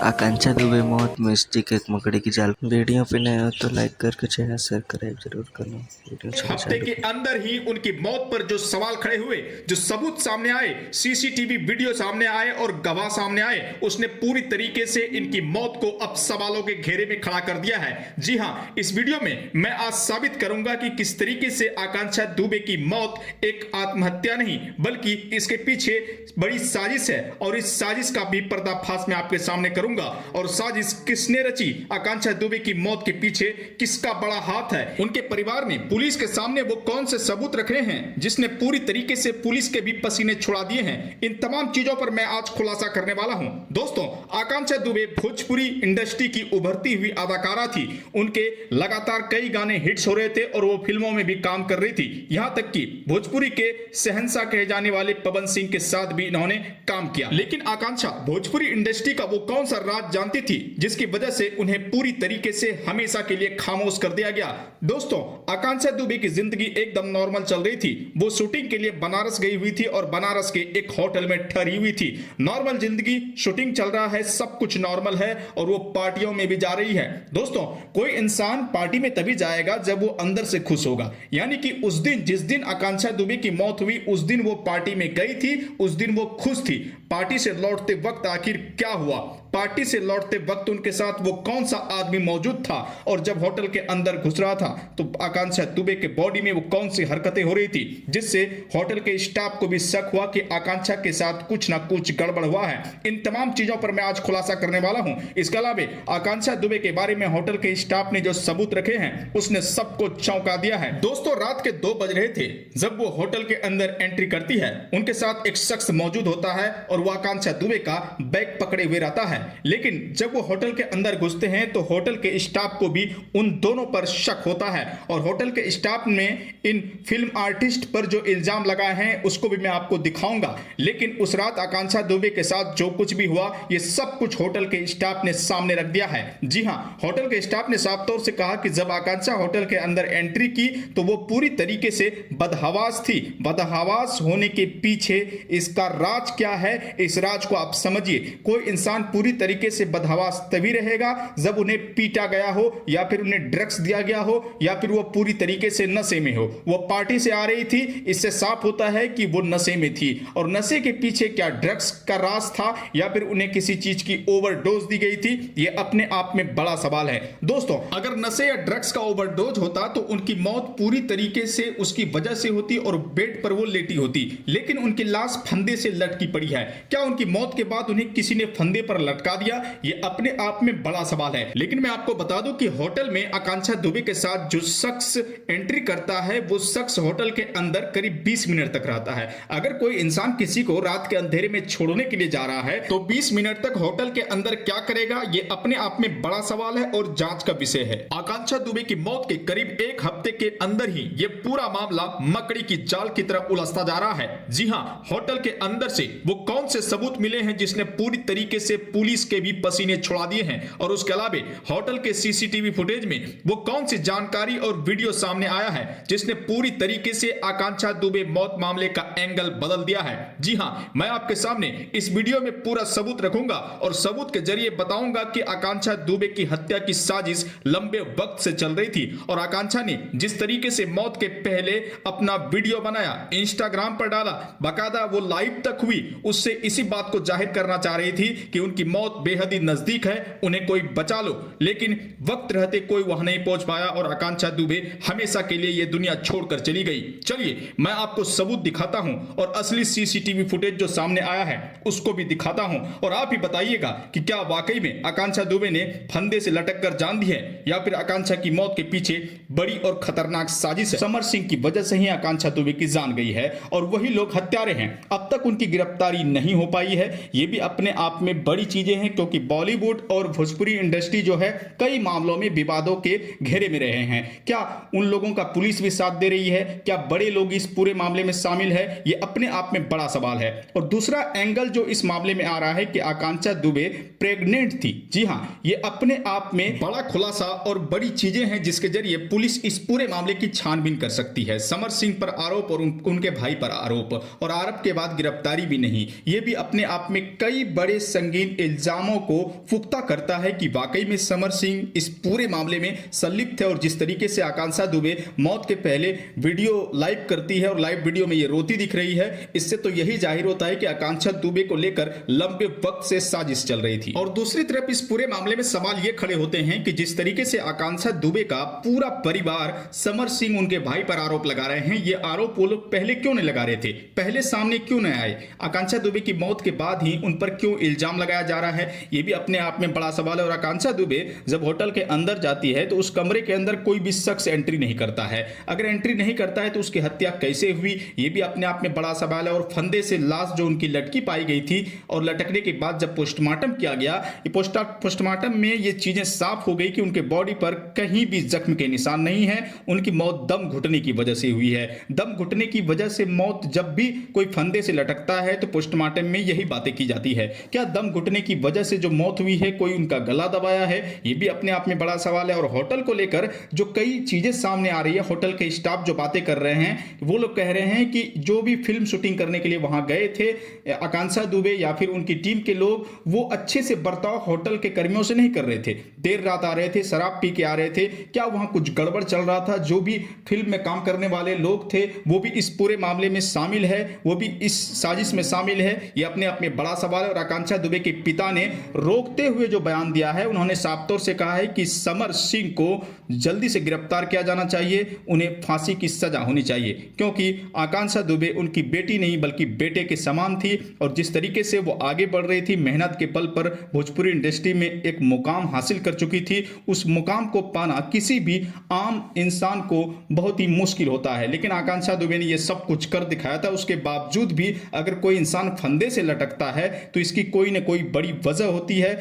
आकांक्षा दुबे मौत में स्टिक एक मकड़ी की जाल। वीडियो पे नए हो तो लाइक करके चैनल सब्सक्राइब जरूर करना। वीडियो हफ्ते के अंदर ही उनकी मौत पर जो सवाल खड़े हुए, जो सबूत सामने आए, सीसीटीवी वीडियो सामने आए और गवाह सामने आए, उसने पूरी तरीके से इनकी मौत को अब सवालों के घेरे में खड़ा कर दिया है। जी हां, इस वीडियो में मैं आज साबित करूंगा कि किस तरीके से आकांक्षा दुबे की मौत एक आत्महत्या नहीं बल्कि इसके पीछे बड़ी साजिश है और इस साजिश का भी पर्दाफाश मैं आपके सामने करूंगा। और साजिश किसने रची, आकांक्षा दुबे की मौत के पीछे किसका बड़ा हाथ है, उनके परिवार ने पुलिस के सामने वो कौन से सबूत रखे हैं जिसने पूरी तरीके से पुलिस के भी पसीने छुड़ा दिए हैं, इन तमाम चीजों पर मैं आज खुलासा करने वाला हूं। दोस्तों, आकांक्षा दुबे भोजपुरी इंडस्ट्री की उभरती हुई अदाकारा थी। उनके लगातार कई गाने हिट्स हो रहे थे और वो फिल्मों में भी काम कर रही थी। यहां तक कि भोजपुरी के शहंशाह कहे जाने वाले पवन सिंह के साथ भी इन्होंने काम किया। लेकिन आकांक्षा भोजपुरी इंडस्ट्री का वो कौन सा राज जानती थी जिसकी वजह से उन्हें पूरी तरीके से हमेशा के लिए खामोश कर दिया गया। दोस्तों, आकांक्षा दुबे की जिंदगी एकदम नॉर्मल चल रही थी। वो शूटिंग के लिए बनारस गई हुई थी और बनारस के एक होटल में ठहरी हुई थी। नॉर्मल जिंदगी, शूटिंग चल रहा है, सब कुछ नॉर्मल है और वो पार्टियों में भी जा रही है। दोस्तों, कोई इंसान पार्टी में तभी जाएगा जब वो अंदर से खुश होगा। यानी कि उस दिन, जिस दिन आकांक्षा दुबे की मौत हुई, उस दिन वो पार्टी में गई थी, उस दिन वो खुश थी। पार्टी से लौटते वक्त आखिर क्या हुआ, पार्टी से लौटते वक्त उनके साथ वो कौन सा आदमी मौजूद था और जब होटल के अंदर घुस रहा था तो आकांक्षा दुबे के बॉडी में वो कौन सी हरकतें हो रही थी जिससे होटल के स्टाफ को भी शक हुआ कि आकांक्षा के साथ कुछ ना कुछ गड़बड़ हुआ है। इन तमाम चीजों पर मैं आज खुलासा करने वाला हूं। इसके अलावा आकांक्षा दुबे के बारे में होटल के स्टाफ ने जो सबूत रखे हैं उसने सबको चौंका दिया है। दोस्तों, रात के 2 बज रहे थे जब वो होटल के अंदर एंट्री करती है। उनके साथ एक शख्स मौजूद होता है और वो आकांक्षा दुबे का बैग पकड़े हुए रहता है। लेकिन जब वो होटल के अंदर घुसते हैं तो होटल के स्टाफ को भी उन दोनों पर शक होता है और होटल के स्टाफ ने इन फिल्म आर्टिस्ट पर जो इल्जाम लगाए हैं उसको भी मैं आपको दिखाऊंगा। लेकिन उस रात आकांक्षा दुबे के साथ जो कुछ भी हुआ ये सब कुछ होटल के स्टाफ ने सामने रख दिया है। जी हां, होटल के स्टाफ ने साफ तौर से कहा कि जब आकांक्षा होटल के अंदर एंट्री की तो वो पूरी तरीके से बदहवास थी। बदहवास होने के पीछे इसका राज क्या है, इस राज को आप समझिए। कोई इंसान पूरी तरीके से बदहवास तभी रहेगा जब उन्हें पीटा गया हो या फिर उन्हें ड्रग्स दिया गया हो या फिर वो पूरी तरीके से नशे में हो। वो पार्टी से आ रही थी, इससे साफ होता है कि वो नशे में थी। और नशे के पीछे क्या ड्रग्स का राज था या फिर उन्हें किसी चीज की ओवरडोज दी गई थी, ये अपने आप में बड़ा सवाल है। दोस्तों, अगर नशे या ड्रग्स का ओवरडोज होता तो उनकी मौत पूरी तरीके से उसकी वजह से होती और बेड पर वो लेटी होती। लेकिन उनकी लाश फंदे से लटकी पड़ी है। क्या उनकी मौत के बाद उन्हें किसी ने फंदे पर लटका दिया, ये अपने आप में बड़ा सवाल है। लेकिन मैं आपको बता दूं कि होटल में आकांक्षा दुबे के साथ जो शख्स एंट्री करता है वो शख्स होटल के अंदर करीब 20 मिनट तक रहता है। अगर कोई इंसान किसी को रात के अंधेरे में छोड़ने के लिए जा रहा है तो 20 मिनट तक होटल के अंदर क्या करेगा, ये अपने आप में बड़ा सवाल है और जांच का विषय है। आकांक्षा दुबे की मौत के करीब 1 हफ्ते के अंदर ही ये पूरा मामला मकड़ी की जाल की तरह उलझता जा रहा है। जी हां, होटल के अंदर से वो कौन से सबूत मिले हैं जिसने पूरी तरीके से पुलिस के भी पसीने छुड़ा दिए हैं और उसके अलावा होटल के सीसीटीवी फुटेज में वो कौन सी जानकारी और वीडियो सामने आया है जिसने पूरी तरीके से आकांक्षा दुबे मौत मामले का एंगल बदल दिया है। जी हां, मैं आपके सामने इस वीडियो में पूरा सबूत रखूंगा और सबूत के जरिए बताऊंगा कि आकांक्षा दुबे की हत्या की साजिश लंबे वक्त से चल रही थी और आकांक्षा ने जिस तरीके से मौत के पहले अपना वीडियो बनाया, इंस्टाग्राम पर डाला, बाकायदा वो लाइव तक हुई, उससे इसी बात को जाहिर करना चाह रही थी कि उनकी मौत बेहद ही नजदीक है, उन्हें कोई बचा लो। लेकिन वक्त रहते कोई वहां नहीं पहुंच पाया और आकांक्षा दुबे हमेशा के लिए यह दुनिया छोड़कर चली गई। चलिए मैं आपको सबूत दिखाता हूं और असली सीसीटीवी फुटेज जो सामने आया है उसको भी दिखाता हूं और आप ही बताइएगा कि क्या वाकई में आकांक्षा दुबे ने फंदे से लटक कर जान दी है या फिर आकांक्षा की मौत के पीछे बड़ी और खतरनाक साजिश है। समर सिंह की वजह से ही आकांक्षा दुबे की जान गई है और वही लोग हत्यारे हैं। अब तक उनकी गिरफ्तारी नहीं हो पाई है। यह भी अपने आप में बड़ी चीजें हैं क्योंकि बॉलीवुड और भोजपुरी इंडस्ट्री जो है कई मामलों में विवादों के घेरे में रहे हैं। क्या उन लोगों का पुलिस भी साथ दे रही है, क्या बड़े लोग इस पूरे मामले में शामिल है, ये अपने आप में बड़ा सवाल है। और दूसरा एंगल जो इस मामले में आ रहा है कि आकांक्षा दुबे प्रेग्नेंट थी। जी हां, ये अपने आप में बड़ा खुलासा और बड़ी चीजें हैं जिसके जरिए पुलिस इस पूरे मामले की छानबीन कर सकती है। समर सिंह पर आरोप और उनके भाई पर आरोप और आरोप के बाद गिरफ्तारी भी नहीं, ये भी अपने आप में कई बड़े संगीन इल्जामों को पुख्ता करता है कि वाकई में समर सिंह इस पूरे मामले में संलिप्त है। और जिस तरीके से आकांक्षा दुबे मौत के पहले वीडियो लाइव करती है और लाइव वीडियो में ये रोती दिख रही है, इससे तो यही जाहिर होता है कि आकांक्षा दुबे को लेकर लंबे वक्त से साजिश चल रही थी। और दूसरी तरफ इस पूरे मामले में सवाल ये खड़े होते हैं कि जिस तरीके से आकांक्षा दुबे का पूरा परिवार समर सिंह उनके भाई पर आरोप लगा रहे हैं, ये आरोप वो लोग पहले क्यों नहीं लगा रहे थे, पहले सामने क्यों नहीं आए? आकांक्षा दुबे की मौत के बाद ही उन पर क्यों इल्जाम लगाया जा रहा है, ये भी अपने आप में बड़ा सवाल है। और आकांक्षा दुबे जब होटल के अंदर जाती है तो उस कमरे के अंदर कोई भी शख्स एंट्री नहीं करता है। अगर एंट्री नहीं करता है तो उसकी हत्या कैसे हुई, ये भी अपने आप में बड़ा सवाल है। और फंदे से लाश जो उनकी लटकी पाई गई थी और लटकने के बाद जब पोस्टमार्टम किया गया, पोस्टमार्टम में ये चीजें साफ हो गई कि उनके बॉडी पर कहीं भी जख्म के निशान नहीं है। उनकी मौत दम घुटने की वजह से हुई है। दम घुटने की वजह से मौत, जब भी कोई फंदे से लटकता है तो पोस्टमार्टम में यही बातें की जाती है। क्या दम घुटने की वजह से जो मौत हुई है कोई उनका गला दबाया है, ये भी अपने आप में बड़ा सवाल है। और होटल को लेकर जो कई चीजें सामने आ रही है, होटल के स्टाफ जो बातें कर रहे हैं, वो लोग कह रहे हैं कि जो भी फिल्म शूटिंग करने के लिए वहां गए थे आकांक्षा दुबे या फिर उनकी टीम के लोग, वो अच्छे से बर्ताव होटल के कर्मियों से नहीं कर रहे थे। देर रात आ रहे थे, शराब पी के आ रहे थे। क्या वहां कुछ गड़बड़ चल रहा था? जो भी फिल्म में काम करने वाले लोग थे वो भी इस पूरे मामले में शामिल है, वो भी इस साजिश में शामिल है, ये अपने आप में बड़ा सवाल है। और आकांक्षा दुबे के पिता ने रोकते हुए जो बयान दिया है, उन्होंने साफ तौर से कहा है कि समर सिंह को जल्दी से गिरफ्तार किया जाना चाहिए, उन्हें फांसी की सजा होनी चाहिए, क्योंकि आकांक्षा दुबे उनकी बेटी नहीं बल्कि बेटे के समान थी। और जिस तरीके से वो आगे बढ़ रही थी, मेहनत के बल पर भोजपुरी इंडस्ट्री में एक मुकाम हासिल कर चुकी थी, उस मुकाम को पाना किसी भी आम इंसान को बहुत ही मुश्किल होता है। लेकिन आकांक्षा दुबे ने ये सब कुछ कर दिखाया था। उसके बावजूद भी अगर कोई इंसान फंदे से लटकता है तो इसकी कोई ना कोई बड़ी वजह होती है।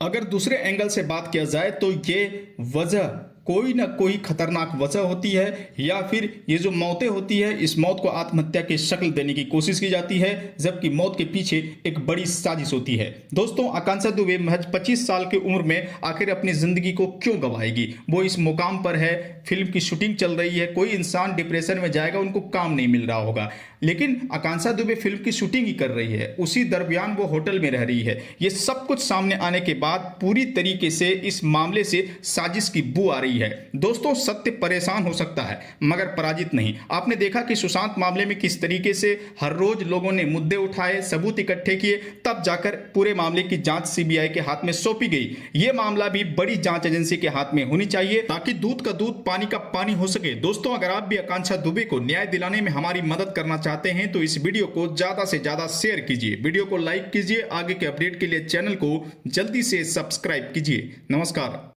अगर दूसरे एंगल से बात किया जाए तो ये वजह कोई ना कोई खतरनाक वजह होती है, या फिर ये जो मौतें होती है, इस मौत को आत्महत्या की शक्ल देने की कोशिश की जाती है, जबकि मौत के पीछे एक बड़ी साजिश होती है। दोस्तों, आकांक्षा दुबे महज 25 साल की उम्र में आखिर अपनी जिंदगी को क्यों गंवाएगी? वो इस मुकाम पर है, फिल्म की शूटिंग चल रही है, कोई इंसान डिप्रेशन में जाएगा, उनको काम नहीं मिल रहा होगा, लेकिन आकांक्षा दुबे फिल्म की शूटिंग ही कर रही है, उसी दरमियान वो होटल में रह रही है। ये सब कुछ सामने आने के बाद पूरी तरीके से इस मामले से साजिश की बू आ रही है। दोस्तों, सत्य परेशान हो सकता है मगर पराजित नहीं। आपने देखा कि सुशांत मामले में किस तरीके से हर रोज लोगों ने मुद्दे उठाए, सबूत इकट्ठे किए, तब जाकर पूरे मामले की जांच सीबीआई के हाथ में सौंपी गई। यह मामला भी बड़ी जांच एजेंसी के हाथ में होनी चाहिए ताकि दूध का दूध पानी का पानी हो सके। दोस्तों, अगर आप भी आकांक्षा दुबे को न्याय दिलाने में हमारी मदद करना चाहते हैं तो इस वीडियो को ज्यादा से ज्यादा शेयर कीजिए, वीडियो को लाइक कीजिए, आगे के अपडेट के लिए चैनल को जल्दी से सब्सक्राइब कीजिए। नमस्कार।